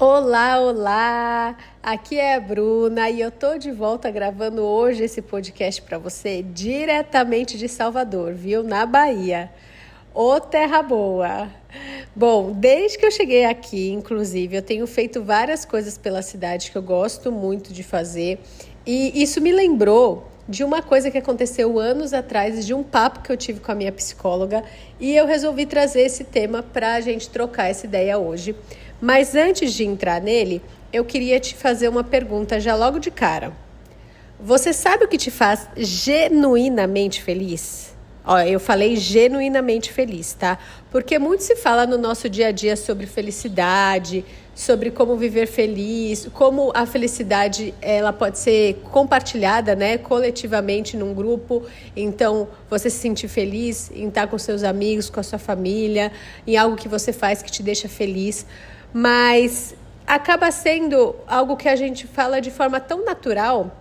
Olá, olá! Aqui é a Bruna e eu tô de volta gravando hoje esse podcast para você diretamente de Salvador, viu? Na Bahia. Ô terra boa! Bom, desde que eu cheguei aqui, inclusive, eu tenho feito várias coisas pela cidade que eu gosto muito de fazer e isso me lembrou de uma coisa que aconteceu anos atrás, de um papo que eu tive com a minha psicóloga e eu resolvi trazer esse tema para a gente trocar essa ideia hoje. Mas antes de entrar nele, eu queria te fazer uma pergunta já logo de cara. Você sabe o que te faz genuinamente feliz? Ó, eu falei genuinamente feliz, tá? Porque muito se fala no nosso dia a dia sobre felicidade, sobre como viver feliz, como a felicidade ela pode ser compartilhada, né, coletivamente num grupo. Então, você se sentir feliz em estar com seus amigos, com a sua família, em algo que você faz que te deixa feliz. Mas acaba sendo algo que a gente fala de forma tão natural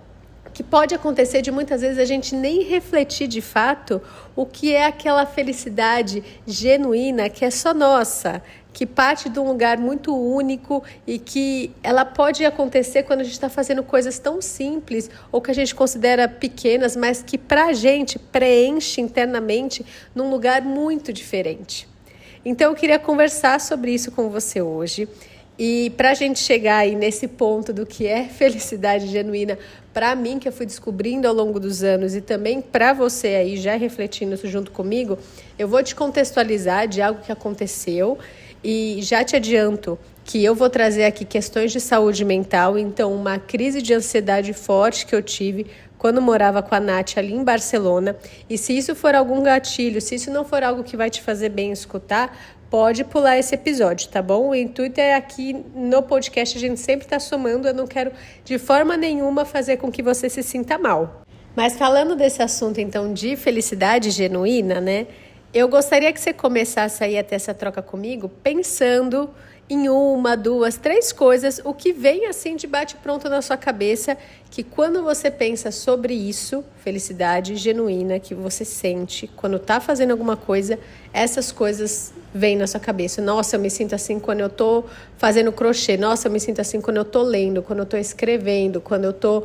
que pode acontecer de muitas vezes a gente nem refletir de fato o que é aquela felicidade genuína que é só nossa, que parte de um lugar muito único e que ela pode acontecer quando a gente está fazendo coisas tão simples ou que a gente considera pequenas, mas que para a gente preenche internamente num lugar muito diferente. Então eu queria conversar sobre isso com você hoje. E para a gente chegar aí nesse ponto do que é felicidade genuína, para mim, que eu fui descobrindo ao longo dos anos, e também para você aí já refletindo isso junto comigo, eu vou te contextualizar de algo que aconteceu e já te adianto que eu vou trazer aqui questões de saúde mental, então uma crise de ansiedade forte que eu tive quando morava com a Nath ali em Barcelona. E se isso for algum gatilho, se isso não for algo que vai te fazer bem escutar, pode pular esse episódio, tá bom? O intuito é aqui no podcast, a gente sempre tá somando, eu não quero de forma nenhuma fazer com que você se sinta mal. Mas falando desse assunto, então, de felicidade genuína, né? Eu gostaria que você começasse aí a ter essa troca comigo, pensando em uma, duas, três coisas, o que vem assim de bate-pronto na sua cabeça, que quando você pensa sobre isso, felicidade genuína que você sente quando tá fazendo alguma coisa, essas coisas vêm na sua cabeça. Nossa, eu me sinto assim quando eu tô fazendo crochê. Nossa, eu me sinto assim quando eu tô lendo, quando eu tô escrevendo, quando eu tô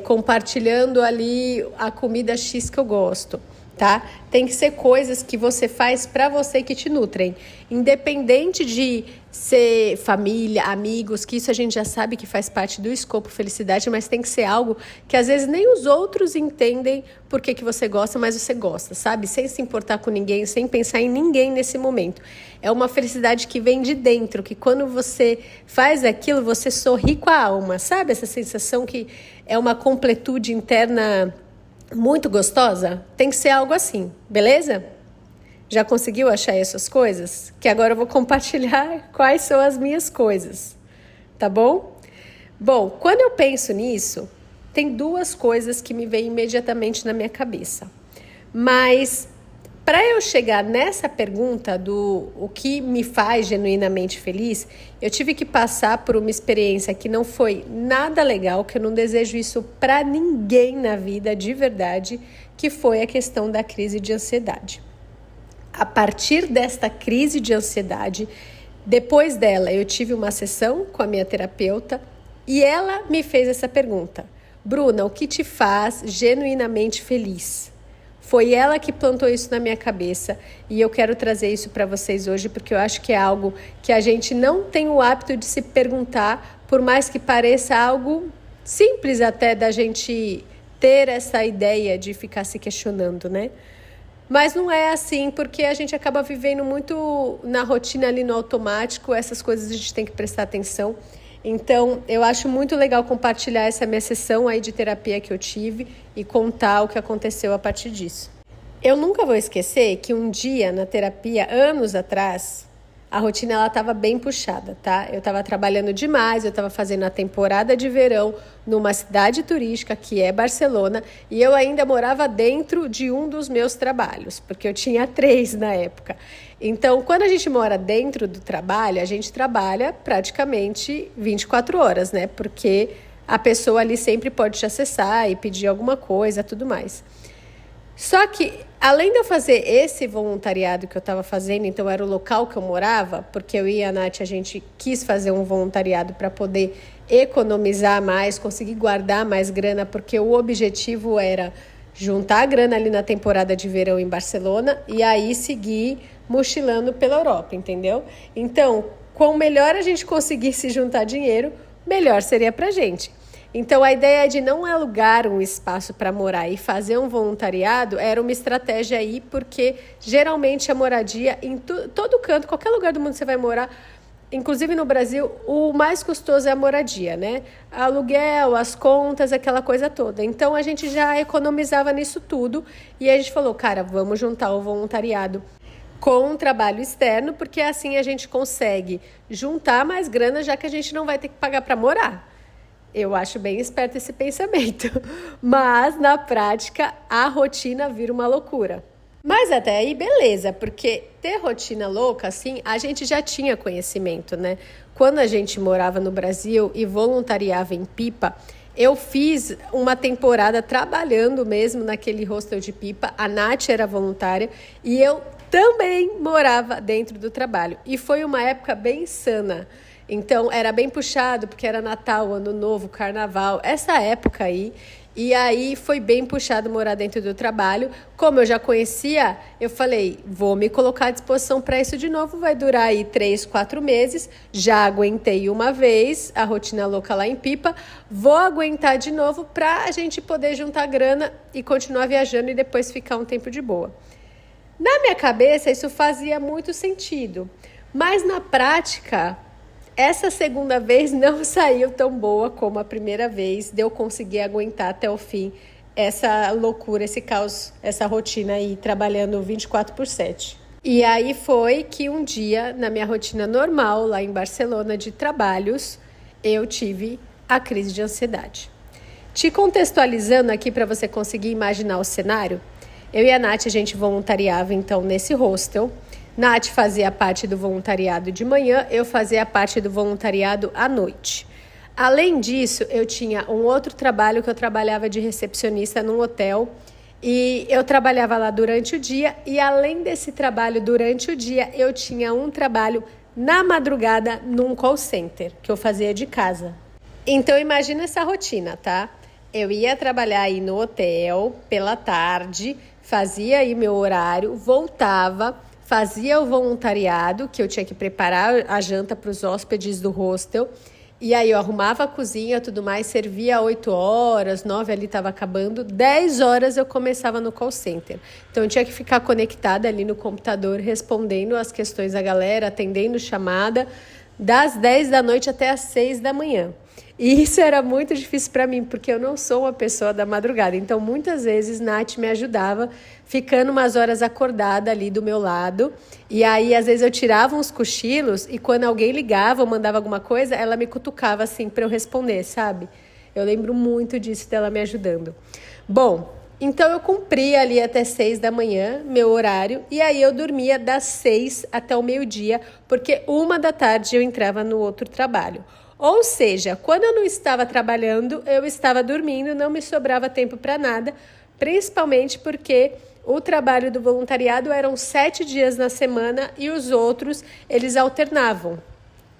compartilhando ali a comida X que eu gosto. Tá? Tem que ser coisas que você faz para você que te nutrem. Independente de ser família, amigos, que isso a gente já sabe que faz parte do escopo felicidade, mas tem que ser algo que às vezes nem os outros entendem por que você gosta, mas você gosta, sabe? Sem se importar com ninguém, sem pensar em ninguém nesse momento. É uma felicidade que vem de dentro, que quando você faz aquilo, você sorri com a alma, sabe? Essa sensação que é uma completude interna muito gostosa? Tem que ser algo assim, beleza? Já conseguiu achar essas coisas? Que agora eu vou compartilhar quais são as minhas coisas, tá bom? Bom, quando eu penso nisso, tem duas coisas que me vêm imediatamente na minha cabeça. Mas para eu chegar nessa pergunta do o que me faz genuinamente feliz, eu tive que passar por uma experiência que não foi nada legal, que eu não desejo isso para ninguém na vida de verdade, que foi a questão da crise de ansiedade. A partir desta crise de ansiedade, depois dela eu tive uma sessão com a minha terapeuta e ela me fez essa pergunta: Bruna, o que te faz genuinamente feliz? Foi ela que plantou isso na minha cabeça e eu quero trazer isso para vocês hoje porque eu acho que é algo que a gente não tem o hábito de se perguntar, por mais que pareça algo simples até da gente ter essa ideia de ficar se questionando, né? Mas não é assim, porque a gente acaba vivendo muito na rotina ali no automático, essas coisas a gente tem que prestar atenção. Então, eu acho muito legal compartilhar essa minha sessão aí de terapia que eu tive e contar o que aconteceu a partir disso. Eu nunca vou esquecer que um dia na terapia, anos atrás, a rotina ela estava bem puxada, tá? Eu estava trabalhando demais, eu estava fazendo a temporada de verão numa cidade turística que é Barcelona e eu ainda morava dentro de um dos meus trabalhos, porque eu tinha 3 na época. Então, quando a gente mora dentro do trabalho, a gente trabalha praticamente 24 horas, né? Porque a pessoa ali sempre pode te acessar e pedir alguma coisa, tudo mais. Só que Além de eu fazer esse voluntariado que eu estava fazendo, então era o local que eu morava, porque eu e a Nath, a gente quis fazer um voluntariado para poder economizar mais, conseguir guardar mais grana, porque o objetivo era juntar a grana ali na temporada de verão em Barcelona e aí seguir mochilando pela Europa, entendeu? Então, quanto melhor a gente conseguisse juntar dinheiro, melhor seria pra gente. Então, a ideia de não alugar um espaço para morar e fazer um voluntariado era uma estratégia aí, porque geralmente a moradia, em todo canto, qualquer lugar do mundo você vai morar, inclusive no Brasil, o mais custoso é a moradia, né? Aluguel, as contas, aquela coisa toda. Então, a gente já economizava nisso tudo e a gente falou, cara, vamos juntar o voluntariado com um trabalho externo, porque assim a gente consegue juntar mais grana, já que a gente não vai ter que pagar para morar. Eu acho bem esperto esse pensamento, mas na prática a rotina vira uma loucura. Mas até aí beleza, porque ter rotina louca assim, a gente já tinha conhecimento, né? Quando a gente morava no Brasil e voluntariava em Pipa, eu fiz uma temporada trabalhando mesmo naquele hostel de Pipa, a Nath era voluntária e eu também morava dentro do trabalho. E foi uma época bem sana. Então, era bem puxado, porque era Natal, Ano Novo, Carnaval, essa época aí. E aí, foi bem puxado morar dentro do trabalho. Como eu já conhecia, eu falei, vou me colocar à disposição para isso de novo. Vai durar aí 3, 4 meses. Já aguentei uma vez a rotina louca lá em Pipa. Vou aguentar de novo para a gente poder juntar grana e continuar viajando e depois ficar um tempo de boa. Na minha cabeça, isso fazia muito sentido. Mas na prática, essa segunda vez não saiu tão boa como a primeira vez, de eu conseguir aguentar até o fim essa loucura, esse caos, essa rotina aí, trabalhando 24/7. E aí foi que um dia, na minha rotina normal, lá em Barcelona, de trabalhos, eu tive a crise de ansiedade. Te contextualizando aqui para você conseguir imaginar o cenário, eu e a Nath, a gente voluntariava então nesse hostel. Nath fazia parte do voluntariado de manhã, eu fazia parte do voluntariado à noite. Além disso, eu tinha um outro trabalho que eu trabalhava de recepcionista num hotel e eu trabalhava lá durante o dia e além desse trabalho durante o dia, eu tinha um trabalho na madrugada num call center que eu fazia de casa. Então imagina essa rotina, tá? Eu ia trabalhar aí no hotel pela tarde, fazia aí meu horário, voltava, fazia o voluntariado, que eu tinha que preparar a janta para os hóspedes do hostel. E aí eu arrumava a cozinha, tudo mais, servia 8 horas, 9 ali estava acabando. 10 horas eu começava no call center. Então eu tinha que ficar conectada ali no computador, respondendo as questões da galera, atendendo chamada, das 10 da noite até as 6 da manhã. E isso era muito difícil para mim, porque eu não sou uma pessoa da madrugada. Então, muitas vezes, Nath me ajudava, ficando umas horas acordada ali do meu lado. E aí, às vezes, eu tirava uns cochilos e quando alguém ligava ou mandava alguma coisa, ela me cutucava assim para eu responder, sabe? Eu lembro muito disso, dela me ajudando. Bom, então eu cumpria ali até 6 da manhã, meu horário, e aí eu dormia das 6 até o meio-dia, porque 1 da tarde eu entrava no outro trabalho. Ou seja, quando eu não estava trabalhando, eu estava dormindo, não me sobrava tempo para nada, principalmente porque o trabalho do voluntariado eram 7 dias na semana e os outros eles alternavam.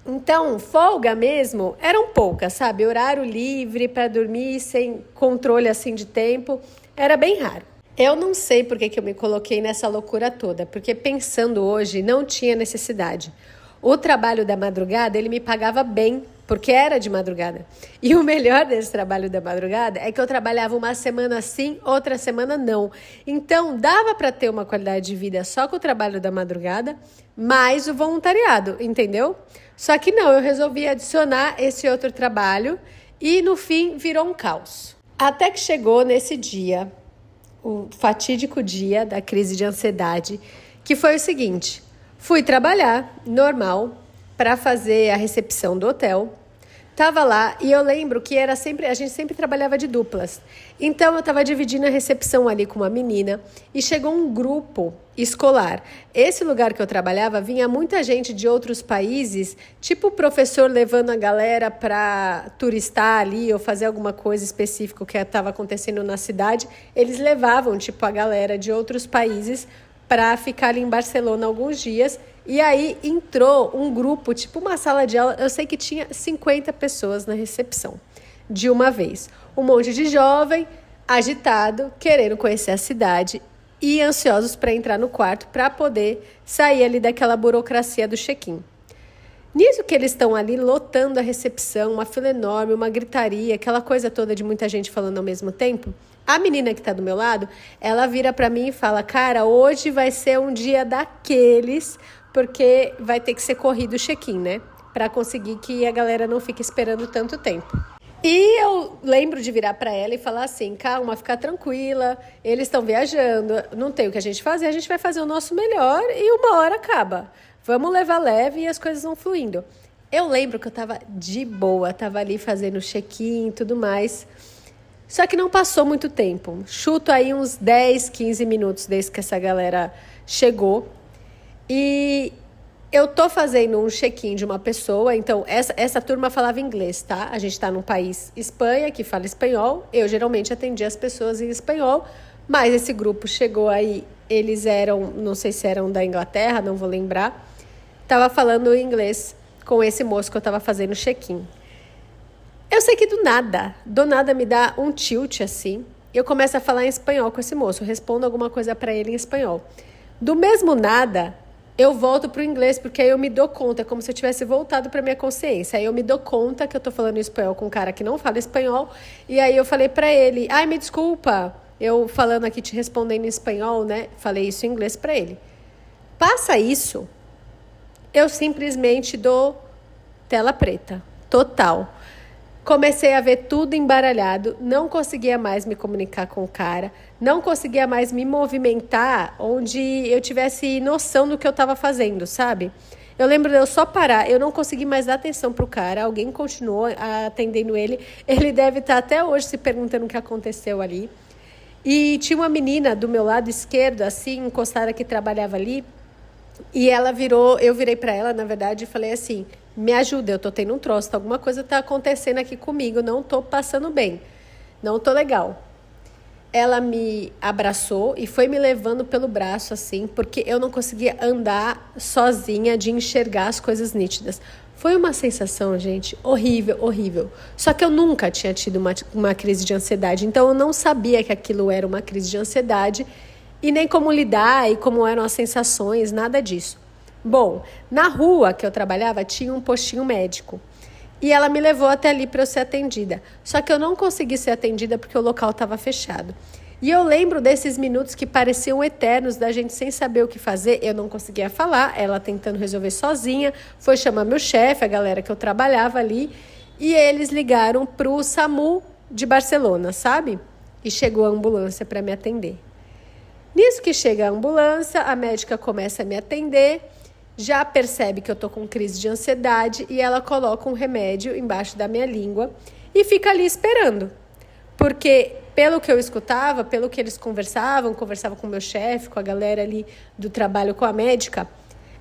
Então, folga mesmo eram poucas, sabe? Horário livre para dormir, sem controle assim de tempo, era bem raro. Eu não sei por que eu me coloquei nessa loucura toda, porque pensando hoje, não tinha necessidade. O trabalho da madrugada, ele me pagava bem, porque era de madrugada. E o melhor desse trabalho da madrugada é que eu trabalhava uma semana sim, outra semana não. Então, dava para ter uma qualidade de vida só com o trabalho da madrugada, mais o voluntariado, entendeu? Só que não, eu resolvi adicionar esse outro trabalho e, no fim, virou um caos. Até que chegou nesse dia, o fatídico dia da crise de ansiedade, que foi o seguinte: fui trabalhar, normal, para fazer a recepção do hotel. Tava lá e eu lembro que a gente sempre trabalhava de duplas. Então eu tava dividindo a recepção ali com uma menina e chegou um grupo escolar. Esse lugar que eu trabalhava vinha muita gente de outros países, tipo o professor levando a galera para turistar ali ou fazer alguma coisa específica que estava acontecendo na cidade. Eles levavam tipo a galera de outros países para ficar ali em Barcelona alguns dias. E aí entrou um grupo, tipo uma sala de aula, eu sei que tinha 50 pessoas na recepção, de uma vez. Um monte de jovem, agitado, querendo conhecer a cidade e ansiosos para entrar no quarto para poder sair ali daquela burocracia do check-in. Nisso que eles estão ali lotando a recepção, uma fila enorme, uma gritaria, aquela coisa toda de muita gente falando ao mesmo tempo, a menina que está do meu lado, ela vira para mim e fala: cara, hoje vai ser um dia daqueles, porque vai ter que ser corrido o check-in, né? Para conseguir que a galera não fique esperando tanto tempo. E eu lembro de virar para ela e falar assim: calma, fica tranquila, eles estão viajando, não tem o que a gente fazer, a gente vai fazer o nosso melhor e uma hora acaba. Vamos levar leve e as coisas vão fluindo. Eu lembro que eu estava de boa, estava ali fazendo check-in e tudo mais. Só que não passou muito tempo. Chuto aí uns 10, 15 minutos desde que essa galera chegou. E eu tô fazendo um check-in de uma pessoa, então essa turma falava inglês, tá? A gente tá num país, Espanha, que fala espanhol. Eu geralmente atendia as pessoas em espanhol, mas esse grupo chegou aí, eles eram, não sei se eram da Inglaterra, não vou lembrar. Tava falando inglês com esse moço que eu tava fazendo check-in. Eu sei que do nada me dá um tilt assim. Eu começo a falar em espanhol com esse moço, respondo alguma coisa para ele em espanhol. Do mesmo nada, eu volto pro inglês, porque aí eu me dou conta, é como se eu tivesse voltado pra minha consciência. Aí eu me dou conta que eu tô falando espanhol com um cara que não fala espanhol, e aí eu falei pra ele: ai, me desculpa, eu falando aqui, te respondendo em espanhol, né? Falei isso em inglês pra ele. Passa isso, eu simplesmente dou tela preta, total. Comecei a ver tudo embaralhado, não conseguia mais me comunicar com o cara, não conseguia mais me movimentar onde eu tivesse noção do que eu estava fazendo, sabe? Eu lembro de eu só parar, eu não consegui mais dar atenção pro cara, alguém continuou atendendo ele, ele deve estar até hoje se perguntando o que aconteceu ali. E tinha uma menina do meu lado esquerdo, assim, encostada, que trabalhava ali, e ela virou, eu virei para ela, na verdade, e falei assim: me ajuda, eu tô tendo um troço, alguma coisa tá acontecendo aqui comigo, não tô passando bem, não tô legal. Ela me abraçou e foi me levando pelo braço, assim, porque eu não conseguia andar sozinha, de enxergar as coisas nítidas. Foi uma sensação, gente, horrível, horrível. Só que eu nunca tinha tido uma crise de ansiedade, então eu não sabia que aquilo era uma crise de ansiedade e nem como lidar e como eram as sensações, nada disso. Bom, na rua que eu trabalhava tinha um postinho médico e ela me levou até ali para eu ser atendida. Só que eu não consegui ser atendida porque o local estava fechado. E eu lembro desses minutos que pareciam eternos, da gente sem saber o que fazer. Eu não conseguia falar, ela tentando resolver sozinha, foi chamar meu chefe, a galera que eu trabalhava ali, e eles ligaram para o SAMU de Barcelona, sabe? E chegou a ambulância para me atender. Nisso que chega a ambulância, a médica começa a me atender, já percebe que eu tô com crise de ansiedade e ela coloca um remédio embaixo da minha língua e fica ali esperando. Porque, pelo que eu escutava, pelo que eles conversavam com o meu chefe, com a galera ali do trabalho com a médica,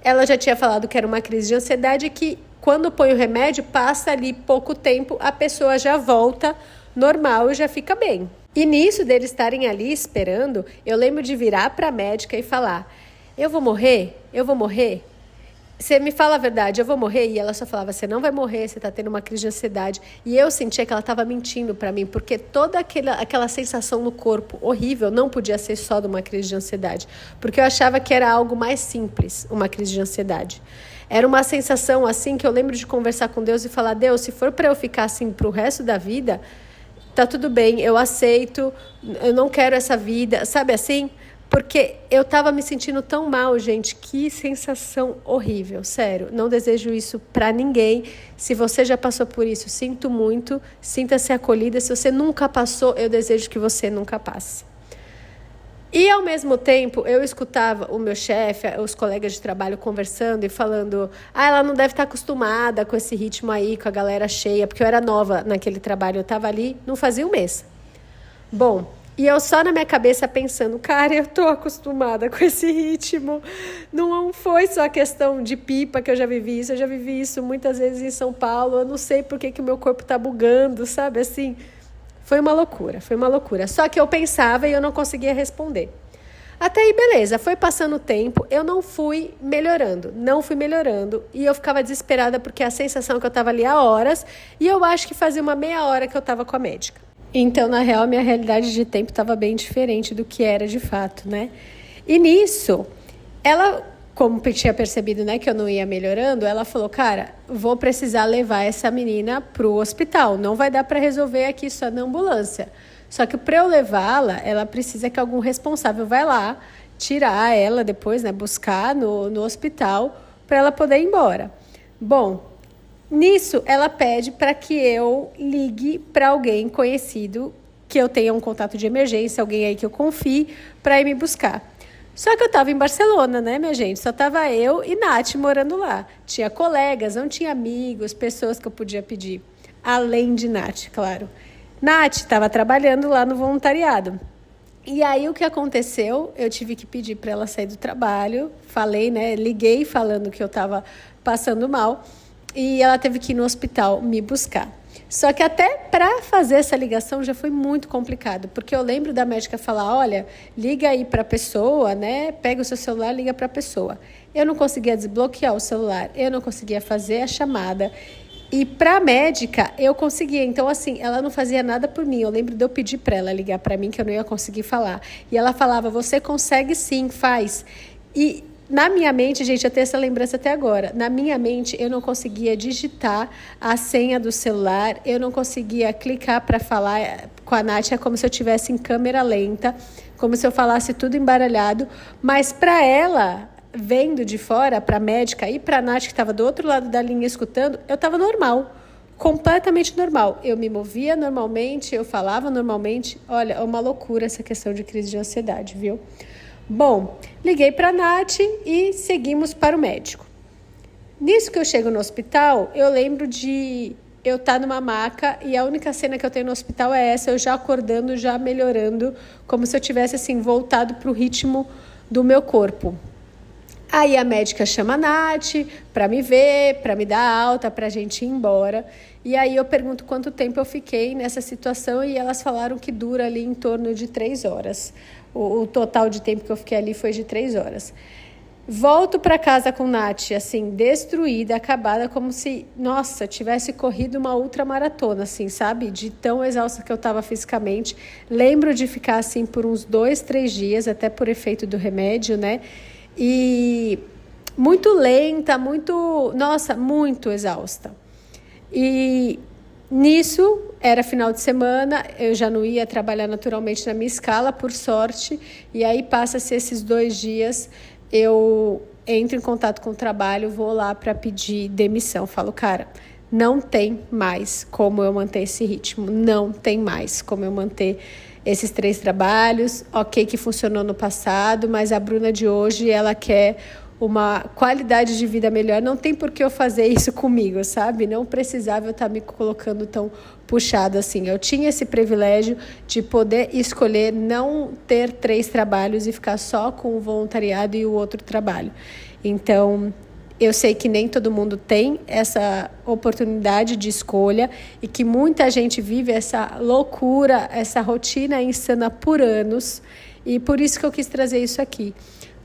ela já tinha falado que era uma crise de ansiedade e que quando põe o remédio, passa ali pouco tempo, a pessoa já volta normal e já fica bem. E nisso deles estarem ali esperando, eu lembro de virar para a médica e falar: eu vou morrer? Eu vou morrer? Você me fala a verdade, eu vou morrer? E ela só falava: você não vai morrer, você está tendo uma crise de ansiedade. E eu sentia que ela estava mentindo para mim, porque toda aquela sensação no corpo horrível não podia ser só de uma crise de ansiedade, porque eu achava que era algo mais simples, uma crise de ansiedade. Era uma sensação assim que eu lembro de conversar com Deus e falar: Deus, se for para eu ficar assim para o resto da vida, tá tudo bem, eu aceito, eu não quero essa vida, sabe assim? Porque eu tava me sentindo tão mal, gente, que sensação horrível, sério. Não desejo isso pra ninguém. Se você já passou por isso, sinto muito, sinta-se acolhida. Se você nunca passou, eu desejo que você nunca passe. E, ao mesmo tempo, eu escutava o meu chefe, os colegas de trabalho conversando e falando: ela não deve estar acostumada com esse ritmo aí, com a galera cheia, porque eu era nova naquele trabalho, eu estava ali, não fazia um mês. Bom, e eu só na minha cabeça pensando: cara, eu tô acostumada com esse ritmo. Não foi só questão de pipa que eu já vivi isso, muitas vezes em São Paulo, eu não sei por que o meu corpo tá bugando, sabe, assim... Foi uma loucura. Só que eu pensava e eu não conseguia responder. Até aí, beleza, foi passando o tempo, eu não fui melhorando. E eu ficava desesperada porque a sensação é que eu estava ali há horas e eu acho que fazia uma meia hora que eu estava com a médica. Então, na real, minha realidade de tempo estava bem diferente do que era de fato, né? E nisso, ela... como tinha percebido, né, que eu não ia melhorando, ela falou: cara, vou precisar levar essa menina pro hospital. Não vai dar para resolver aqui só na ambulância. Só que para eu levá-la, ela precisa que algum responsável vá lá, tirar ela depois, né, buscar no hospital para ela poder ir embora. Bom, nisso ela pede para que eu ligue para alguém conhecido, que eu tenha um contato de emergência, alguém aí que eu confie, para ir me buscar. Só que eu estava em Barcelona, né, minha gente? Só estava eu e Nath morando lá. Tinha colegas, não tinha amigos, pessoas que eu podia pedir. Além de Nath, claro. Nath estava trabalhando lá no voluntariado. E aí o que aconteceu? Eu tive que pedir para ela sair do trabalho. Falei, né? Liguei falando que eu estava passando mal. E ela teve que ir no hospital me buscar. Só que até para fazer essa ligação já foi muito complicado, porque eu lembro da médica falar: olha, liga aí para a pessoa, né? Pega o seu celular, liga para a pessoa. Eu não conseguia desbloquear o celular, eu não conseguia fazer a chamada. E para a médica eu conseguia. Então, assim, ela não fazia nada por mim. Eu lembro de eu pedir para ela ligar para mim, que eu não ia conseguir falar. E ela falava: você consegue sim, faz. E na minha mente, gente, eu tenho essa lembrança até agora. Na minha mente, eu não conseguia digitar a senha do celular, eu não conseguia clicar para falar com a Nath. É como se eu estivesse em câmera lenta, como se eu falasse tudo embaralhado. Mas para ela, vendo de fora, para a médica e para a Nath, que estava do outro lado da linha escutando, eu estava normal, completamente normal. Eu me movia normalmente, eu falava normalmente. Olha, é uma loucura essa questão de crise de ansiedade, viu? Bom, liguei para a Nath e seguimos para o médico. Nisso que eu chego no hospital, eu lembro de eu estar numa maca e a única cena que eu tenho no hospital é essa, eu já acordando, já melhorando, como se eu tivesse assim voltado para o ritmo do meu corpo. Aí a médica chama a Nath para me ver, para me dar alta, para a gente ir embora. E aí eu pergunto quanto tempo eu fiquei nessa situação e elas falaram que dura ali em torno de 3 horas. O total de tempo que eu fiquei ali foi de 3 horas. Volto para casa com Nath, assim, destruída, acabada, como se, nossa, tivesse corrido uma ultramaratona, assim, sabe? De tão exausta que eu estava fisicamente. Lembro de ficar assim por uns 2, 3 dias, até por efeito do remédio, né? E muito lenta, muito exausta. E nisso, era final de semana, eu já não ia trabalhar naturalmente na minha escala, por sorte, e aí passa-se esses 2 dias, eu entro em contato com o trabalho, vou lá para pedir demissão. Falo: cara, não tem mais como eu manter esse ritmo, não tem mais como eu manter esses 3 trabalhos. Ok que funcionou no passado, mas a Bruna de hoje, ela quer uma qualidade de vida melhor, não tem por que eu fazer isso comigo, sabe? Não precisava eu estar me colocando tão puxado assim. Eu tinha esse privilégio de poder escolher não ter 3 trabalhos e ficar só com o voluntariado e o outro trabalho. Então, eu sei que nem todo mundo tem essa oportunidade de escolha e que muita gente vive essa loucura, essa rotina insana por anos, e por isso que eu quis trazer isso aqui.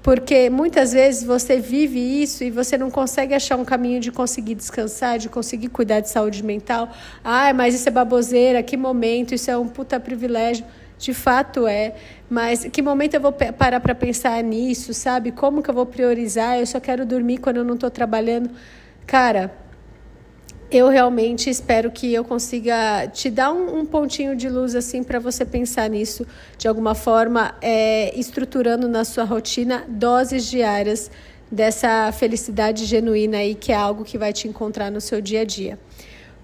Porque muitas vezes você vive isso e você não consegue achar um caminho de conseguir descansar, de conseguir cuidar de saúde mental. Mas isso é baboseira, que momento, isso é um puta privilégio. De fato é, mas que momento eu vou parar para pensar nisso, sabe? Como que eu vou priorizar? Eu só quero dormir quando eu não estou trabalhando. Cara, eu realmente espero que eu consiga te dar um pontinho de luz assim para você pensar nisso de alguma forma, estruturando na sua rotina doses diárias dessa felicidade genuína aí, que é algo que vai te encontrar no seu dia a dia.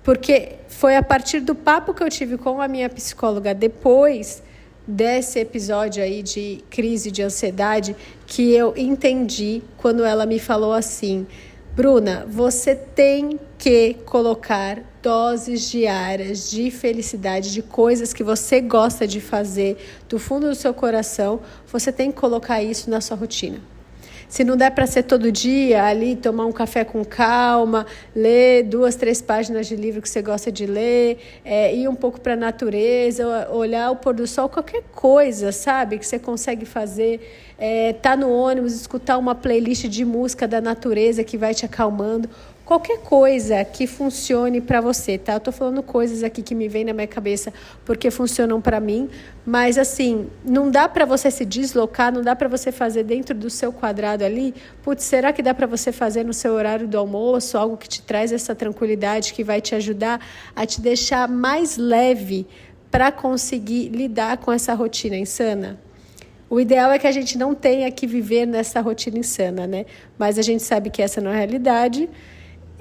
Porque foi a partir do papo que eu tive com a minha psicóloga depois desse episódio aí de crise de ansiedade que eu entendi quando ela me falou assim: Bruna, você tem que colocar doses diárias de felicidade, de coisas que você gosta de fazer do fundo do seu coração, você tem que colocar isso na sua rotina. Se não der para ser todo dia, ali tomar um café com calma, ler 2, 3 páginas de livro que você gosta de ler, ir um pouco para a natureza, olhar o pôr do sol, qualquer coisa, sabe, que você consegue fazer, tá no ônibus, escutar uma playlist de música da natureza que vai te acalmando. Qualquer coisa que funcione para você, tá? Eu tô falando coisas aqui que me vêm na minha cabeça porque funcionam para mim, mas assim, não dá para você se deslocar, não dá para você fazer dentro do seu quadrado ali. Putz, será que dá para você fazer no seu horário do almoço, algo que te traz essa tranquilidade, que vai te ajudar a te deixar mais leve para conseguir lidar com essa rotina insana? O ideal é que a gente não tenha que viver nessa rotina insana, né? Mas a gente sabe que essa não é a realidade.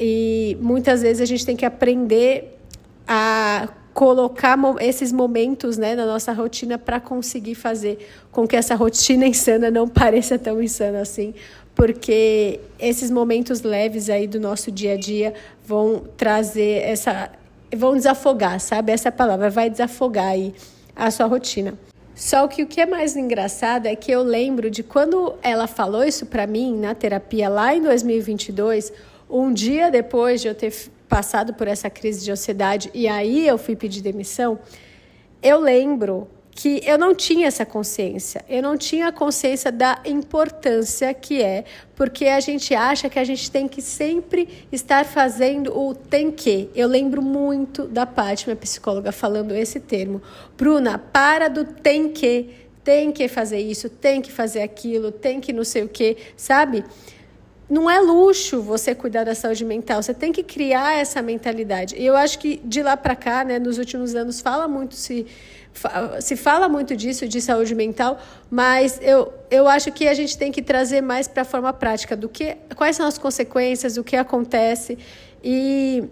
E muitas vezes a gente tem que aprender a colocar esses momentos, né, na nossa rotina para conseguir fazer com que essa rotina insana não pareça tão insana assim, porque esses momentos leves aí do nosso dia a dia vão trazer vão desafogar, sabe? Essa palavra vai desafogar aí a sua rotina. Só que o que é mais engraçado é que eu lembro de quando ela falou isso para mim na terapia lá em 2022, um dia depois de eu ter passado por essa crise de ansiedade e aí eu fui pedir demissão, eu lembro que eu não tinha essa consciência. Eu não tinha consciência da importância que é, porque a gente acha que a gente tem que sempre estar fazendo o tem que. Eu lembro muito da Paty, minha psicóloga, falando esse termo. Bruna, para do tem que fazer isso, tem que fazer aquilo, tem que não sei o que, sabe? Não é luxo você cuidar da saúde mental, você tem que criar essa mentalidade. E eu acho que de lá para cá, né, nos últimos anos, se fala muito disso, de saúde mental, mas eu acho que a gente tem que trazer mais para a forma prática quais são as consequências, o que acontece e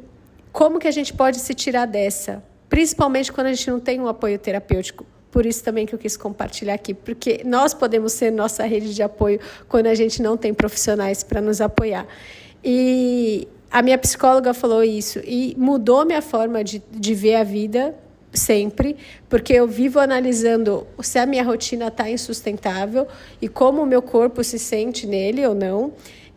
como que a gente pode se tirar dessa, principalmente quando a gente não tem um apoio terapêutico. Por isso também que eu quis compartilhar aqui, porque nós podemos ser nossa rede de apoio quando a gente não tem profissionais para nos apoiar. E a minha psicóloga falou isso e mudou minha forma de ver a vida sempre, porque eu vivo analisando se a minha rotina está insustentável e como o meu corpo se sente nele ou não.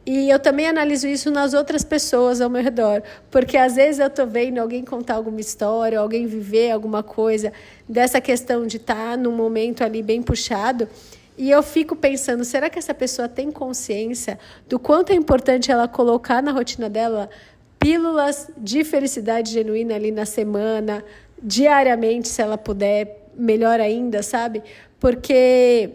E eu também analiso isso nas outras pessoas ao meu redor, porque às vezes eu estou vendo alguém contar alguma história, alguém viver alguma coisa dessa questão de estar num momento ali bem puxado, e eu fico pensando, será que essa pessoa tem consciência do quanto é importante ela colocar na rotina dela pílulas de felicidade genuína ali na semana, diariamente, se ela puder, melhor ainda, sabe? Porque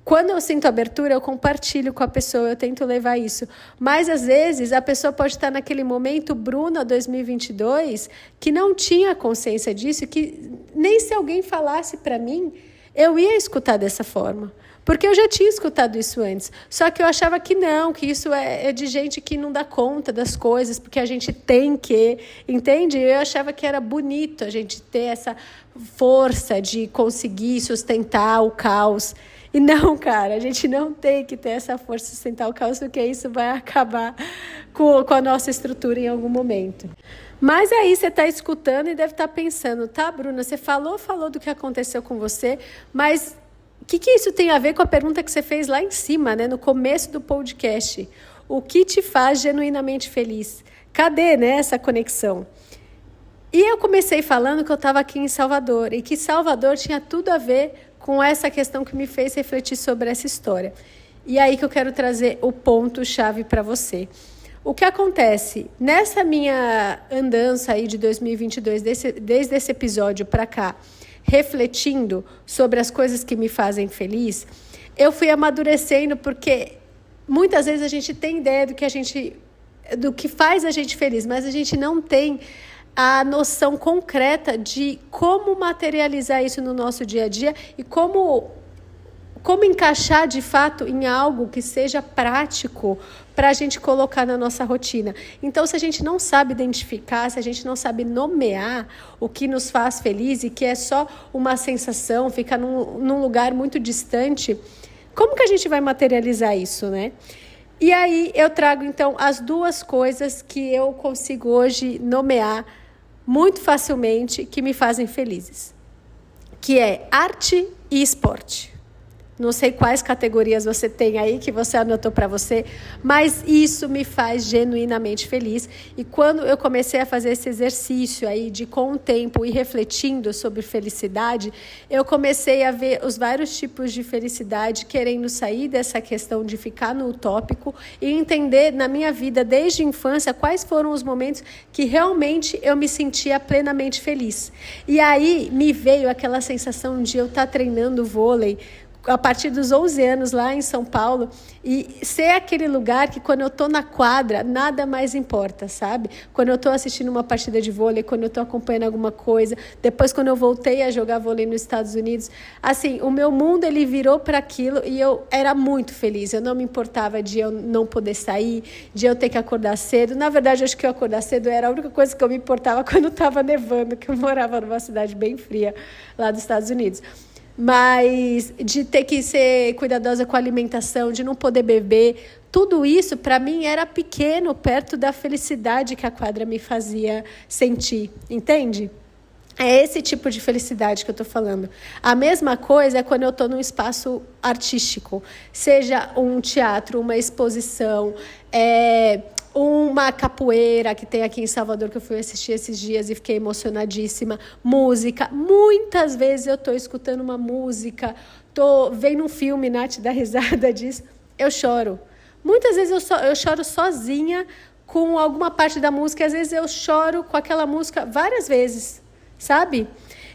quando eu sinto abertura, eu compartilho com a pessoa, eu tento levar isso. Mas, às vezes, a pessoa pode estar naquele momento, Bruna 2022, que não tinha consciência disso, que nem se alguém falasse para mim, eu ia escutar dessa forma. Porque eu já tinha escutado isso antes. Só que eu achava que não, que isso é de gente que não dá conta das coisas, porque a gente tem que, entende? Eu achava que era bonito a gente ter essa força de conseguir sustentar o caos. E não, cara, a gente não tem que ter essa força de sustentar o caos, porque isso vai acabar com a nossa estrutura em algum momento. Mas aí você está escutando e deve estar pensando, tá, Bruna, você falou do que aconteceu com você, mas o que isso tem a ver com a pergunta que você fez lá em cima, né, no começo do podcast? O que te faz genuinamente feliz? Cadê, né, essa conexão? E eu comecei falando que eu estava aqui em Salvador e que Salvador tinha tudo a ver com essa questão que me fez refletir sobre essa história. E aí que eu quero trazer o ponto-chave para você. O que acontece? Nessa minha andança aí de 2022, desde esse episódio para cá, refletindo sobre as coisas que me fazem feliz, eu fui amadurecendo, porque muitas vezes a gente tem ideia do que faz a gente feliz, mas a gente não tem a noção concreta de como materializar isso no nosso dia a dia e como como encaixar de fato em algo que seja prático para a gente colocar na nossa rotina. Então, se a gente não sabe identificar, se a gente não sabe nomear o que nos faz feliz e que é só uma sensação, fica num lugar muito distante, como que a gente vai materializar isso, né? E aí eu trago, então, as duas coisas que eu consigo hoje nomear muito facilmente que me fazem felizes, que é arte e esporte. Não sei quais categorias você tem aí que você anotou para você, mas isso me faz genuinamente feliz. E quando eu comecei a fazer esse exercício aí de, com o tempo, ir refletindo sobre felicidade, eu comecei a ver os vários tipos de felicidade, querendo sair dessa questão de ficar no utópico e entender na minha vida, desde a infância, quais foram os momentos que realmente eu me sentia plenamente feliz. E aí me veio aquela sensação de eu estar treinando vôlei a partir dos 11 anos lá em São Paulo, e ser aquele lugar que quando eu estou na quadra, nada mais importa, sabe? Quando eu estou assistindo uma partida de vôlei, quando eu estou acompanhando alguma coisa, depois quando eu voltei a jogar vôlei nos Estados Unidos, assim, o meu mundo ele virou para aquilo e eu era muito feliz, eu não me importava de eu não poder sair, de eu ter que acordar cedo. Na verdade, acho que eu acordar cedo era a única coisa que eu me importava quando estava nevando, que eu morava numa cidade bem fria lá dos Estados Unidos. Mas de ter que ser cuidadosa com a alimentação, de não poder beber, tudo isso para mim era pequeno perto da felicidade que a quadra me fazia sentir, entende? É esse tipo de felicidade que eu estou falando. A mesma coisa é quando eu estou num espaço artístico, seja um teatro, uma exposição, uma capoeira que tem aqui em Salvador, que eu fui assistir esses dias e fiquei emocionadíssima. Música, muitas vezes eu estou escutando uma música, estou vendo um filme, Nath dá risada disso, eu choro. Muitas vezes eu choro sozinha com alguma parte da música, e às vezes eu choro com aquela música várias vezes, sabe?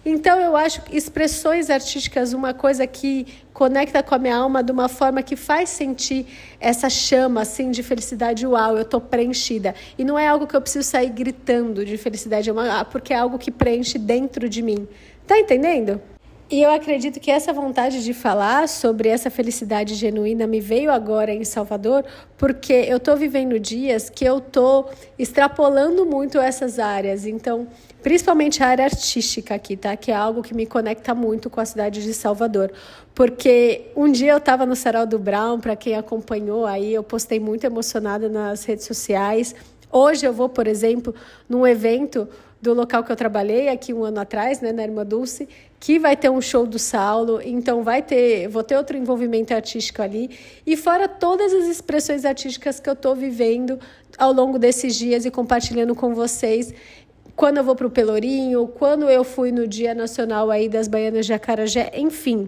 Então, eu acho que expressões artísticas, uma coisa que conecta com a minha alma de uma forma que faz sentir essa chama assim, de felicidade. Uau, eu estou preenchida. E não é algo que eu preciso sair gritando de felicidade, porque é algo que preenche dentro de mim. Tá entendendo? E eu acredito que essa vontade de falar sobre essa felicidade genuína me veio agora em Salvador, porque eu estou vivendo dias que eu estou extrapolando muito essas áreas. Então, principalmente a área artística aqui, tá? Que é algo que me conecta muito com a cidade de Salvador. Porque um dia eu estava no Sarau do Brown, para quem acompanhou aí, eu postei muito emocionada nas redes sociais. Hoje eu vou, por exemplo, num evento do local que eu trabalhei aqui um ano atrás, né, na Irmã Dulce, que vai ter um show do Saulo, então vou ter outro envolvimento artístico ali, e fora todas as expressões artísticas que eu estou vivendo ao longo desses dias e compartilhando com vocês, quando eu vou para o Pelourinho, quando eu fui no Dia Nacional aí das Baianas de Acarajé, enfim.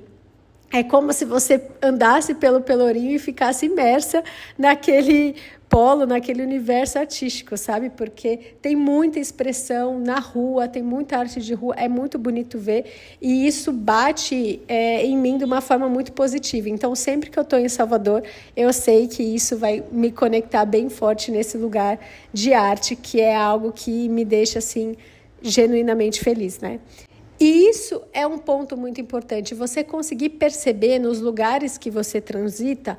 É como se você andasse pelo Pelourinho e ficasse imersa naquele polo, naquele universo artístico, sabe? Porque tem muita expressão na rua, tem muita arte de rua, é muito bonito ver e isso bate em mim de uma forma muito positiva. Então, sempre que eu estou em Salvador, eu sei que isso vai me conectar bem forte nesse lugar de arte, que é algo que me deixa, assim, genuinamente feliz, né? E isso é um ponto muito importante, você conseguir perceber nos lugares que você transita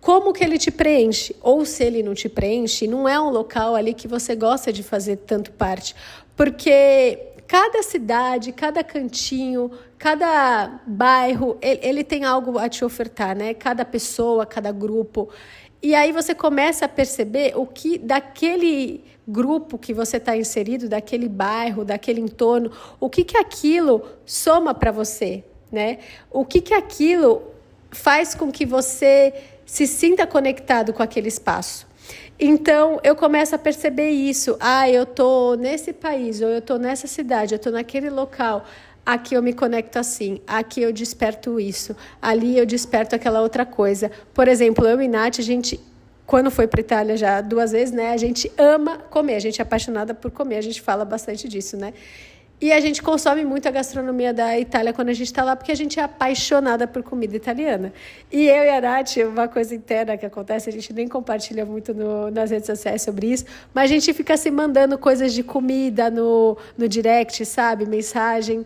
como que ele te preenche, ou se ele não te preenche, não é um local ali que você gosta de fazer tanto parte, porque cada cidade, cada cantinho, cada bairro, ele tem algo a te ofertar, né? Cada pessoa, cada grupo. E aí você começa a perceber o que daquele grupo que você está inserido, daquele bairro, daquele entorno, o que aquilo soma para você, né? O que aquilo faz com que você se sinta conectado com aquele espaço. Então, eu começo a perceber isso. Eu estou nesse país, ou eu estou nessa cidade, eu estou naquele local. Aqui eu me conecto assim, aqui eu desperto isso, ali eu desperto aquela outra coisa. Por exemplo, eu e Nath, a gente, quando foi para a Itália já 2 vezes, né, a gente ama comer, a gente é apaixonada por comer, a gente fala bastante disso, né? E a gente consome muito a gastronomia da Itália quando a gente está lá, porque a gente é apaixonada por comida italiana. E eu e a Nath, uma coisa interna que acontece, a gente nem compartilha muito nas redes sociais sobre isso, mas a gente fica se mandando coisas de comida no direct, sabe? Mensagem.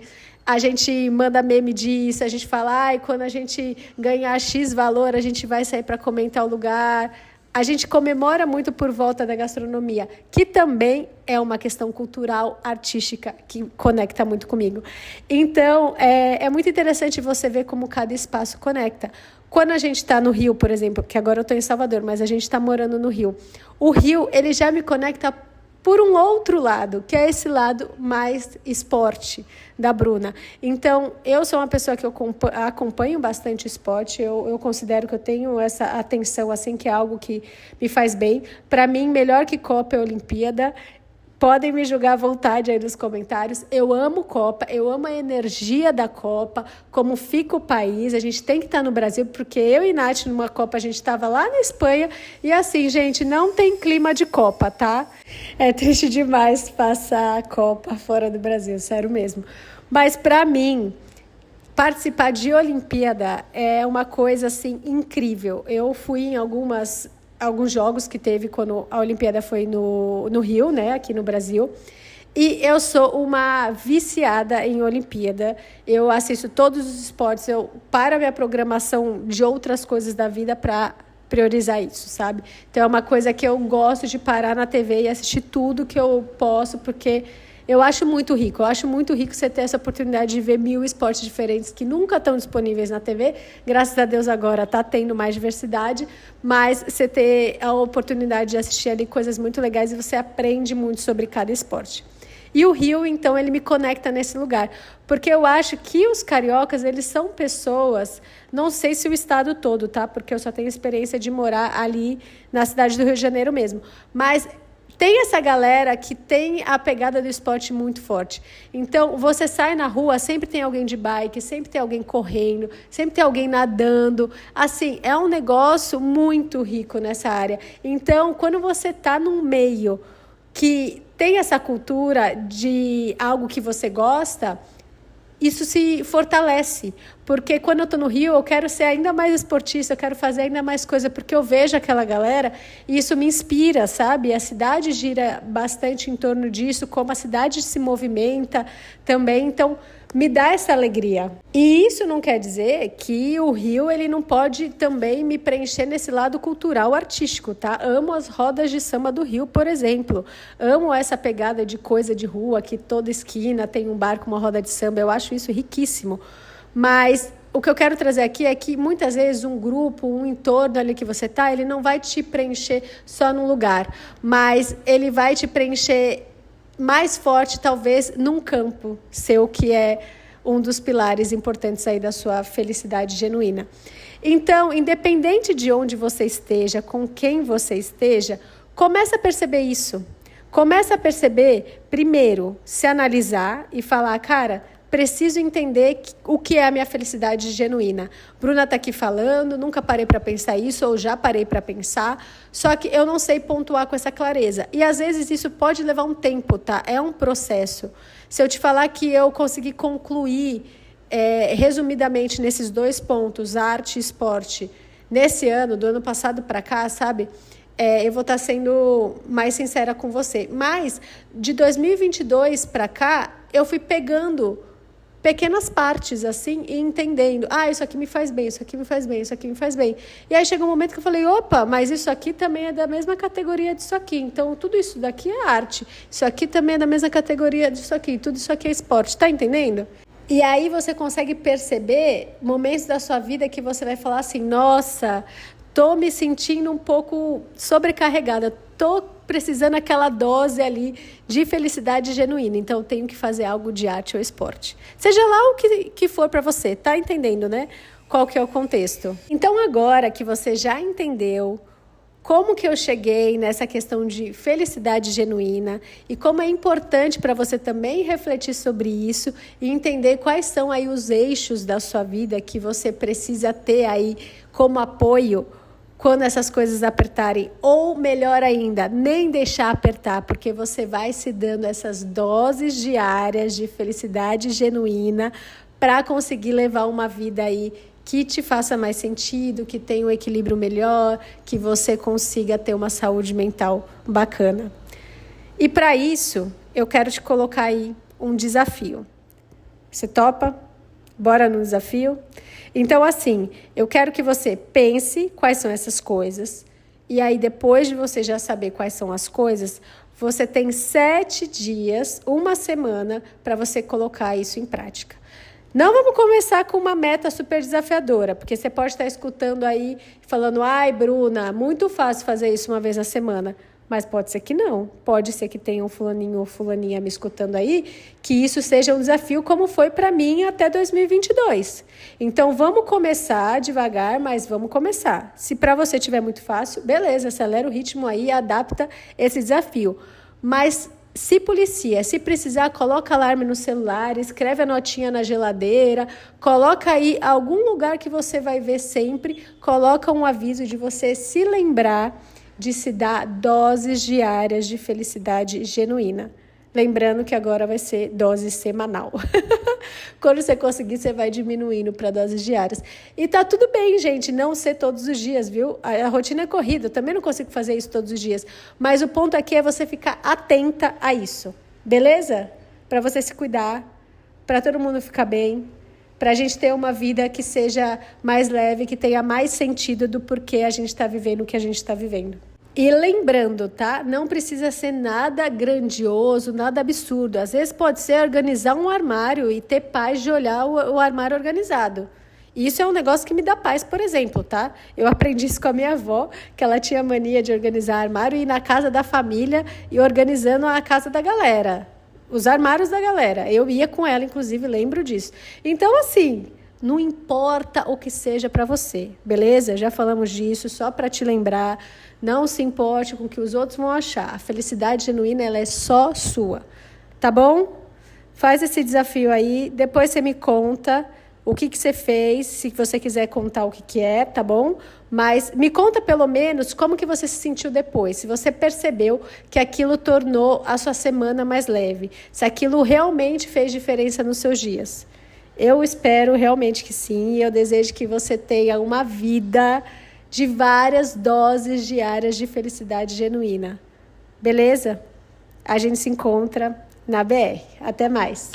a gente manda meme disso, a gente fala, ai, quando a gente ganhar X valor, a gente vai sair para comer em tal lugar. A gente comemora muito por volta da gastronomia, que também é uma questão cultural, artística, que conecta muito comigo. Então, é muito interessante você ver como cada espaço conecta. Quando a gente está no Rio, por exemplo, que agora eu estou em Salvador, mas a gente está morando no Rio. O Rio, ele já me conecta por um outro lado, que é esse lado mais esporte da Bruna. Então, eu sou uma pessoa que eu acompanho bastante esporte, eu considero que eu tenho essa atenção, assim, que é algo que me faz bem. Para mim, melhor que Copa é Olimpíada. Podem me julgar à vontade aí nos comentários. Eu amo Copa, eu amo a energia da Copa, como fica o país. A gente tem que estar no Brasil, porque eu e Nath, numa Copa, a gente estava lá na Espanha. E assim, gente, não tem clima de Copa, tá? É triste demais passar a Copa fora do Brasil, sério mesmo. Mas para mim, participar de Olimpíada é uma coisa assim incrível. Eu fui em alguns jogos que teve quando a Olimpíada foi no Rio, né, aqui no Brasil. E eu sou uma viciada em Olimpíada. Eu assisto todos os esportes, eu paro a minha programação de outras coisas da vida para priorizar isso, sabe? Então é uma coisa que eu gosto de parar na TV e assistir tudo que eu posso, porque eu acho muito rico. Eu acho muito rico você ter essa oportunidade de ver 1000 esportes diferentes que nunca estão disponíveis na TV. Graças a Deus agora está tendo mais diversidade, mas você ter a oportunidade de assistir ali coisas muito legais e você aprende muito sobre cada esporte. E o Rio, então, ele me conecta nesse lugar, porque eu acho que os cariocas, eles são pessoas, não sei se o estado todo, tá? Porque eu só tenho experiência de morar ali na cidade do Rio de Janeiro mesmo, mas tem essa galera que tem a pegada do esporte muito forte. Então, você sai na rua, sempre tem alguém de bike, sempre tem alguém correndo, sempre tem alguém nadando. Assim, é um negócio muito rico nessa área. Então, quando você está num meio que tem essa cultura de algo que você gosta, isso se fortalece, porque quando eu estou no Rio, eu quero ser ainda mais esportista, eu quero fazer ainda mais coisa, porque eu vejo aquela galera e isso me inspira, sabe? A cidade gira bastante em torno disso, como a cidade se movimenta também, então me dá essa alegria. E isso não quer dizer que o Rio ele não pode também me preencher nesse lado cultural artístico, tá? Amo as rodas de samba do Rio, por exemplo. Amo essa pegada de coisa de rua, que toda esquina tem um bar com uma roda de samba. Eu acho isso riquíssimo. Mas o que eu quero trazer aqui é que muitas vezes um grupo, um entorno ali que você tá, ele não vai te preencher só num lugar, mas ele vai te preencher mais forte, talvez, num campo seu, que é um dos pilares importantes aí da sua felicidade genuína. Então, independente de onde você esteja, com quem você esteja, começa a perceber isso. Começa a perceber, primeiro, se analisar e falar, cara, preciso entender o que é a minha felicidade genuína. Bruna está aqui falando, nunca parei para pensar isso, ou já parei para pensar, só que eu não sei pontuar com essa clareza. E às vezes isso pode levar um tempo, tá? É um processo. Se eu te falar que eu consegui concluir, resumidamente, nesses 2 pontos, arte e esporte, nesse ano, do ano passado para cá, sabe? Eu vou estar sendo mais sincera com você. Mas, de 2022 para cá, eu fui pegando pequenas partes, assim, e entendendo. Isso aqui me faz bem, isso aqui me faz bem, isso aqui me faz bem. E aí chegou um momento que eu falei, opa, mas isso aqui também é da mesma categoria disso aqui. Então, tudo isso daqui é arte. Isso aqui também é da mesma categoria disso aqui. Tudo isso aqui é esporte. Tá entendendo? E aí você consegue perceber momentos da sua vida que você vai falar assim, nossa, tô me sentindo um pouco sobrecarregada, tô precisando aquela dose ali de felicidade genuína. Então, eu tenho que fazer algo de arte ou esporte. Seja lá o que for para você, tá entendendo, né? Qual que é o contexto. Então, agora que você já entendeu como que eu cheguei nessa questão de felicidade genuína e como é importante para você também refletir sobre isso e entender quais são aí os eixos da sua vida que você precisa ter aí como apoio quando essas coisas apertarem, ou melhor ainda, nem deixar apertar, porque você vai se dando essas doses diárias de felicidade genuína para conseguir levar uma vida aí que te faça mais sentido, que tenha um equilíbrio melhor, que você consiga ter uma saúde mental bacana. E para isso, eu quero te colocar aí um desafio. Você topa? Bora no desafio? Então, assim, eu quero que você pense quais são essas coisas. E aí, depois de você já saber quais são as coisas, você tem 7 dias, uma semana, para você colocar isso em prática. Não vamos começar com uma meta super desafiadora, porque você pode estar escutando aí, falando, ai, Bruna, muito fácil fazer isso uma vez na semana. Mas pode ser que não. Pode ser que tenha um fulaninho ou fulaninha me escutando aí, que isso seja um desafio como foi para mim até 2022. Então, vamos começar devagar, mas vamos começar. Se para você estiver muito fácil, beleza, acelera o ritmo aí e adapta esse desafio. Mas se policia, se precisar, coloca alarme no celular, escreve a notinha na geladeira, coloca aí algum lugar que você vai ver sempre, coloca um aviso de você se lembrar de se dar doses diárias de felicidade genuína. Lembrando que agora vai ser dose semanal. Quando você conseguir, você vai diminuindo para doses diárias. E tá tudo bem, gente, não ser todos os dias, viu? A rotina é corrida, eu também não consigo fazer isso todos os dias. Mas o ponto aqui é você ficar atenta a isso, beleza? Para você se cuidar, para todo mundo ficar bem, para a gente ter uma vida que seja mais leve, que tenha mais sentido do porquê a gente está vivendo o que a gente está vivendo. E lembrando, tá? Não precisa ser nada grandioso, nada absurdo. Às vezes pode ser organizar um armário e ter paz de olhar o armário organizado. Isso é um negócio que me dá paz, por exemplo, tá? Eu aprendi isso com a minha avó, que ela tinha mania de organizar armário e ir na casa da família e organizando a casa da galera. Os armários da galera. Eu ia com ela, inclusive, lembro disso. Então, assim, não importa o que seja para você, beleza? Já falamos disso, só para te lembrar. Não se importe com o que os outros vão achar. A felicidade genuína, ela é só sua. Tá bom? Faz esse desafio aí. Depois você me conta o que você fez, se você quiser contar o que é, tá bom? Mas me conta pelo menos como que você se sentiu depois. Se você percebeu que aquilo tornou a sua semana mais leve. Se aquilo realmente fez diferença nos seus dias. Eu espero realmente que sim. E eu desejo que você tenha uma vida de várias doses diárias de felicidade genuína. Beleza? A gente se encontra na BR. Até mais.